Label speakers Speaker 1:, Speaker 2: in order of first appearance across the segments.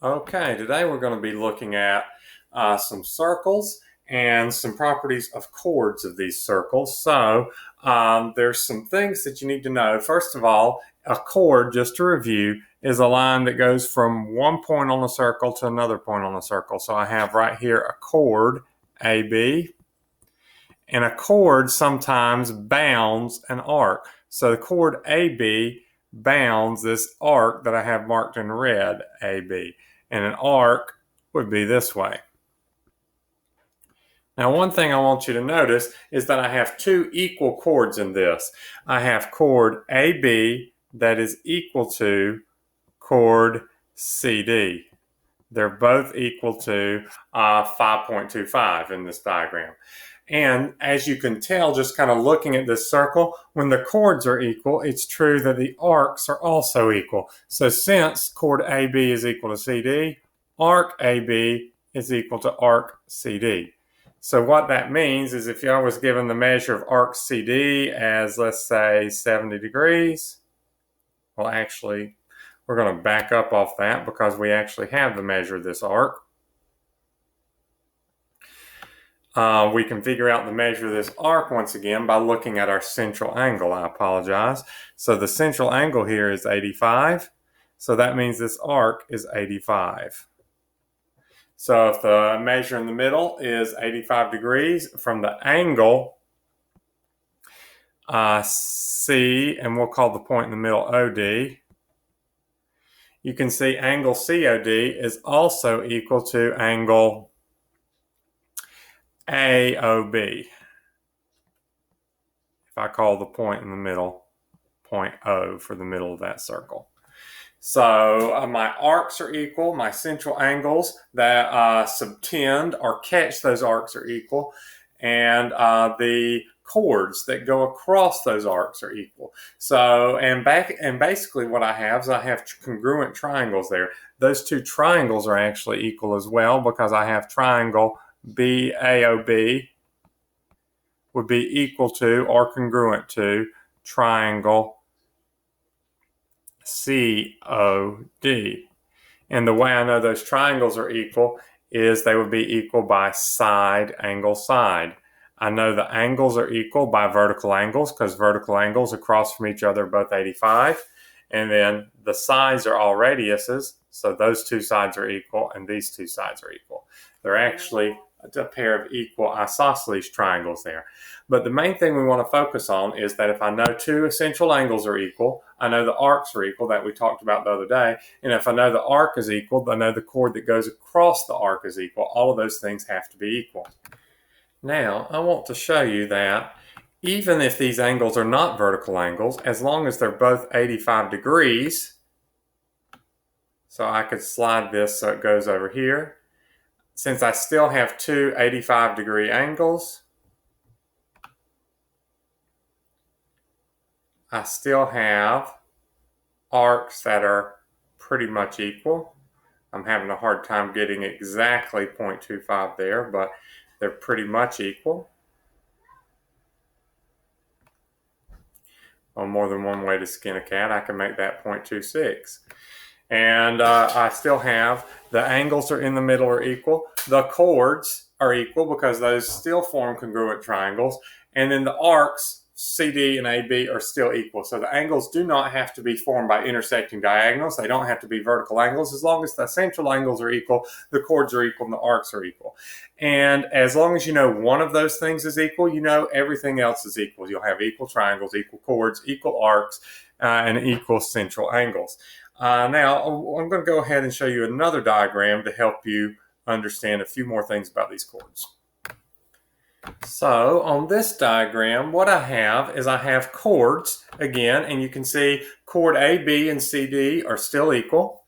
Speaker 1: Okay, today we're going to be looking at some circles and some properties of chords of these circles. So there's some things that you need to know. First of all, a chord, just to review, is a line that goes from one point on the circle to another point on the circle. So I have right here a chord, AB, and a chord sometimes bounds an arc. So the chord AB bounds this arc that I have marked in red, AB. And an arc would be this way. Now, one thing I want you to notice is that I have two equal chords in this. I have chord AB that is equal to chord CD. They're both equal to 5.25 in this diagram. And as you can tell, just kind of looking at this circle, when the chords are equal, it's true that the arcs are also equal. So since chord AB is equal to CD, arc AB is equal to arc CD. So what that means is if I was given the measure of arc CD as, let's say, 70 degrees, well, actually, we're going to back up off that because we actually have the measure of this arc. We can figure out the measure of this arc once again by looking at our central angle. I apologize. So the central angle here is 85. So that means this arc is 85. So if the measure in the middle is 85 degrees from the angle C, and we'll call the point in the middle OD, you can see angle COD is also equal to angle AOB. If I call the point in the middle point O for the middle of that circle. So my arcs are equal, my central angles that subtend or catch those arcs are equal, and the chords that go across those arcs are equal. So, and basically what I have is I have congruent triangles there. Those two triangles are actually equal as well because I have triangle BAOB would be equal to or congruent to triangle COD. And the way I know those triangles are equal is they would be equal by side, angle, side. I know the angles are equal by vertical angles because vertical angles across from each other are both 85. And then the sides are all radiuses, so those two sides are equal and these two sides are equal. They're actually a pair of equal isosceles triangles there. But the main thing we want to focus on is that if I know two essential angles are equal, I know the arcs are equal that we talked about the other day, and if I know the arc is equal, I know the chord that goes across the arc is equal. All of those things have to be equal. Now, I want to show you that even if these angles are not vertical angles, as long as they're both 85 degrees, so I could slide this so it goes over here. Since I still have two 85-degree angles, I still have arcs that are pretty much equal. I'm having a hard time getting exactly 0.25 there, but they're pretty much equal. On more than one way to skin a cat, I can make that 0.26. And I still have the angles are in the middle are equal. The chords are equal because those still form congruent triangles. And then the arcs, CD and AB, are still equal. So the angles do not have to be formed by intersecting diagonals. They don't have to be vertical angles. As long as the central angles are equal, the chords are equal, and the arcs are equal. And as long as you know one of those things is equal, you know everything else is equal. You'll have equal triangles, equal chords, equal arcs, and equal central angles. Now, I'm going to go ahead and show you another diagram to help you understand a few more things about these chords. So on this diagram, what I have chords again, and you can see chord A, B, and CD are still equal.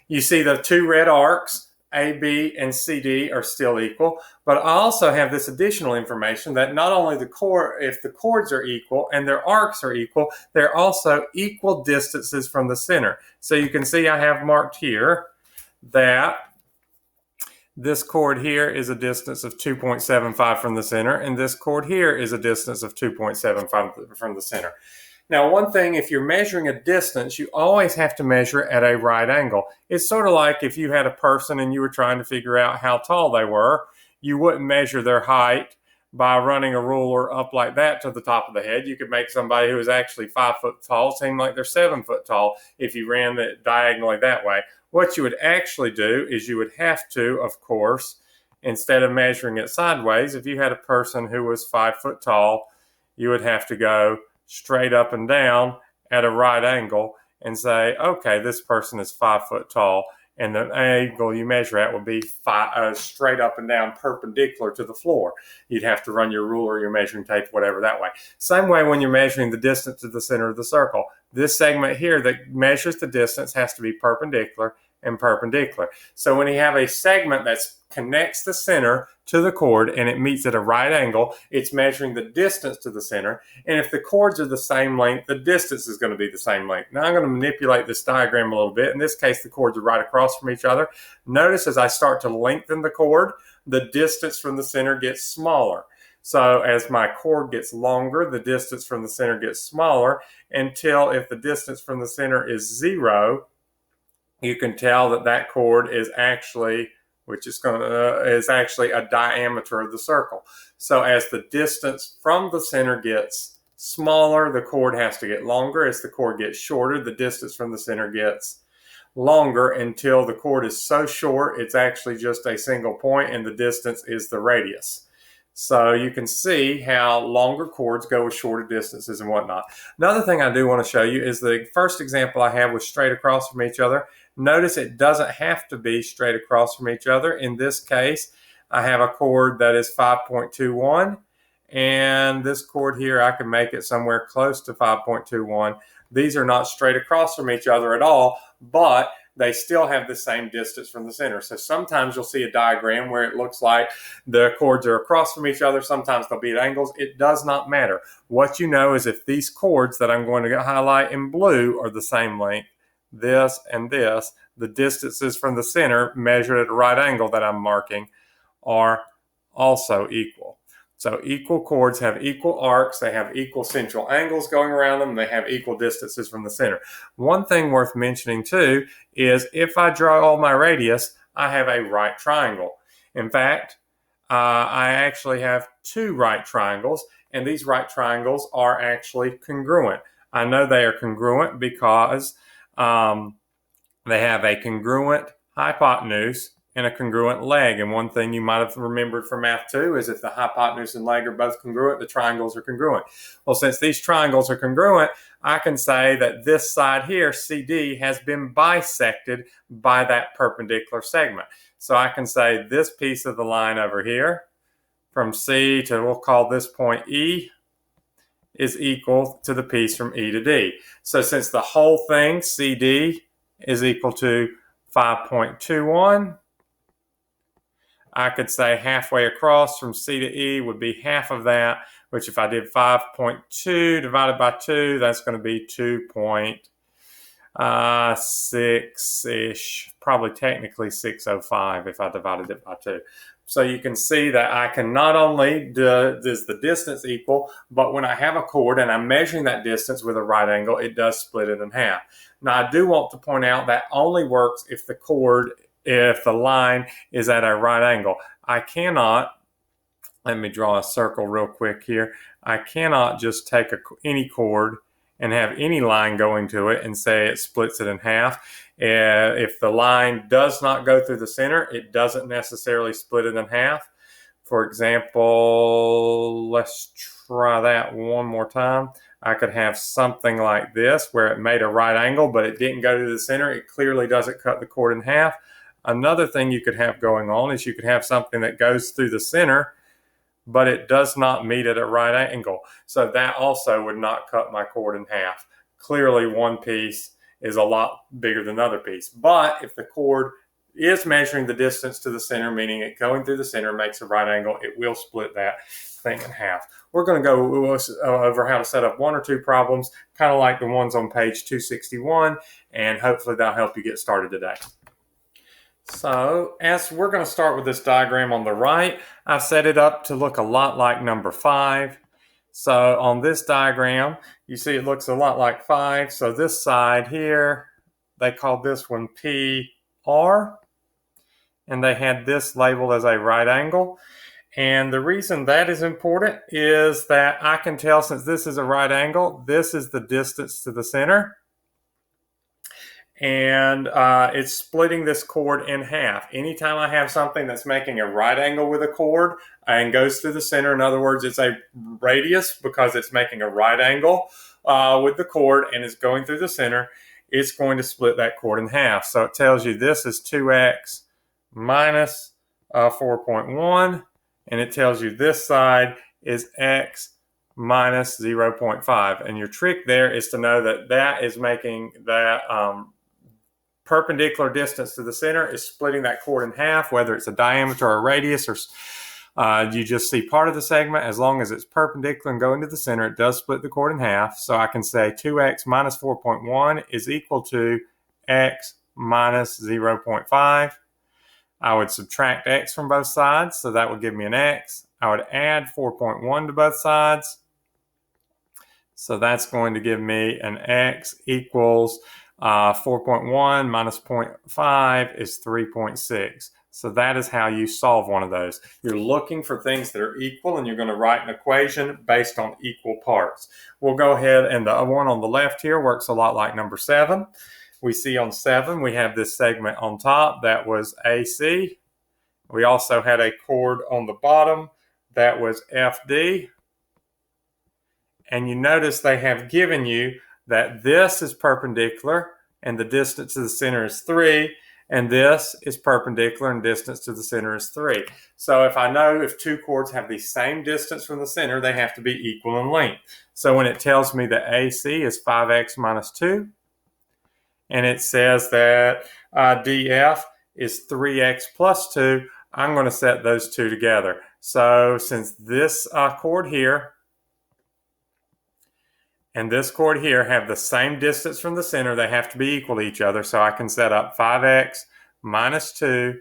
Speaker 1: You see the two red arcs, AB and CD, are still equal, but I also have this additional information that not only if the chords are equal and their arcs are equal, they're also equal distances from the center. So you can see I have marked here that this chord here is a distance of 2.75 from the center, and this chord here is a distance of 2.75 from the center. Now, one thing, if you're measuring a distance, you always have to measure at a right angle. It's sort of like if you had a person and you were trying to figure out how tall they were, you wouldn't measure their height by running a ruler up like that to the top of the head. You could make somebody who is actually 5 foot tall seem like they're 7 foot tall if you ran it diagonally that way. What you would actually do is you would have to, of course, instead of measuring it sideways, if you had a person who was 5 foot tall, you would have to go straight up and down at a right angle and say, okay, this person is 5 foot tall, and the angle you measure at would be straight up and down perpendicular to the floor. You'd have to run your ruler, your measuring tape, whatever that way. Same way when you're measuring the distance to the center of the circle. This segment here that measures the distance has to be perpendicular and perpendicular. So when you have a segment that connects the center to the chord and it meets at a right angle, it's measuring the distance to the center. And if the chords are the same length, the distance is going to be the same length. Now I'm going to manipulate this diagram a little bit. In this case, the chords are right across from each other. Notice as I start to lengthen the chord, the distance from the center gets smaller. So as my chord gets longer, the distance from the center gets smaller until if the distance from the center is 0, you can tell that that chord is actually, is actually a diameter of the circle. So as the distance from the center gets smaller, the chord has to get longer. As the chord gets shorter, the distance from the center gets longer until the chord is so short, it's actually just a single point and the distance is the radius. So you can see how longer chords go with shorter distances and whatnot. Another thing I do want to show you is the first example I have was straight across from each other. Notice it doesn't have to be straight across from each other. In this case, I have a chord that is 5.21, and this chord here, I can make it somewhere close to 5.21. These are not straight across from each other at all, but they still have the same distance from the center. So sometimes you'll see a diagram where it looks like the chords are across from each other. Sometimes they'll be at angles. It does not matter. What you know is if these chords that I'm going to highlight in blue are the same length, this and this, the distances from the center measured at a right angle that I'm marking are also equal. So equal chords have equal arcs, they have equal central angles going around them, they have equal distances from the center. One thing worth mentioning too is if I draw all my radius, I have a right triangle. In fact, I actually have 2 right triangles, and these right triangles are actually congruent. I know they are congruent because they have a congruent hypotenuse and a congruent leg. And one thing you might have remembered from math 2 is if the hypotenuse and leg are both congruent, the triangles are congruent. Well, since these triangles are congruent, I can say that this side here, CD, has been bisected by that perpendicular segment. So I can say this piece of the line over here from C to, we'll call this point E, is equal to the piece from E to D. So since the whole thing, CD, is equal to 5.21, I could say halfway across from C to E would be half of that, which if I did 5.2 divided by 2, that's going to be 2.6-ish, probably technically 605 if I divided it by 2. So you can see that I can not only does the distance equal, but when I have a chord and I'm measuring that distance with a right angle, it does split it in half. Now I do want to point out that only works if the line is at a right angle. I cannot, let me draw a circle real quick here. I cannot just take any chord and have any line going to it and say it splits it in half. If the line does not go through the center, it doesn't necessarily split it in half. For example, let's try that one more time. I could have something like this where it made a right angle, but it didn't go to the center. It clearly doesn't cut the chord in half. Another thing you could have going on is you could have something that goes through the center, but it does not meet at a right angle. So that also would not cut my chord in half. Clearly one piece is a lot bigger than another piece. But if the chord is measuring the distance to the center, meaning it going through the center makes a right angle, it will split that thing in half. We're going to go over how to set up 1 or 2 problems, kind of like the ones on page 261, and hopefully that'll help you get started today. So as we're going to start with this diagram on the right, I've set it up to look a lot like number 5. So on this diagram, you see it looks a lot like 5. So this side here, they called this one PR, and they had this labeled as a right angle. And the reason that is important is that I can tell, since this is a right angle, this is the distance to the center. And it's splitting this chord in half. Anytime I have something that's making a right angle with a chord and goes through the center, in other words, it's a radius because it's making a right angle with the chord and it's going through the center, it's going to split that chord in half. So it tells you this is 2x minus 4.1, and it tells you this side is x minus 0.5. And your trick there is to know that that is making that perpendicular distance to the center is splitting that chord in half, whether it's a diameter or a radius, or you just see part of the segment. As long as it's perpendicular and going to the center, it does split the chord in half. So I can say 2x minus 4.1 is equal to x minus 0.5. I would subtract x from both sides, so that would give me an x. I would add 4.1 to both sides. So that's going to give me an x equals 4.1 minus 0.5 is 3.6. So that is how you solve one of those. You're looking for things that are equal, and you're going to write an equation based on equal parts. We'll go ahead, and the one on the left here works a lot like number 7. We see on 7, we have this segment on top that was AC. We also had a chord on the bottom that was FD. And you notice they have given you that this is perpendicular and the distance to the center is 3, and this is perpendicular and distance to the center is 3. So if I know if two chords have the same distance from the center, they have to be equal in length. So when it tells me that AC is 5x minus 2, and it says that DF is 3x plus 2, I'm going to set those two together. So since this chord here and this chord here have the same distance from the center, they have to be equal to each other. So I can set up 5x minus 2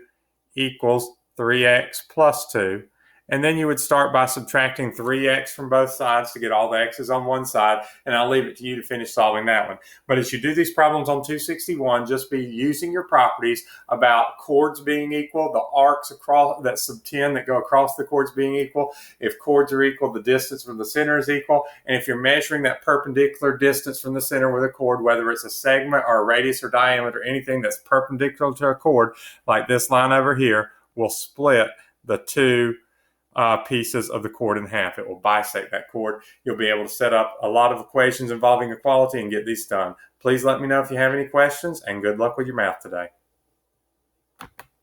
Speaker 1: equals 3x plus 2. And then you would start by subtracting 3x from both sides to get all the x's on one side, and I'll leave it to you to finish solving that one. But as you do these problems on 261, just be using your properties about chords being equal, the arcs across that subtend that go across the chords being equal. If chords are equal, the distance from the center is equal. And if you're measuring that perpendicular distance from the center with a chord, whether it's a segment or a radius or diameter, anything that's perpendicular to a chord, like this line over here, will split the two pieces of the chord in half. It will bisect that chord. You'll be able to set up a lot of equations involving equality and get these done. Please let me know if you have any questions, and good luck with your math today.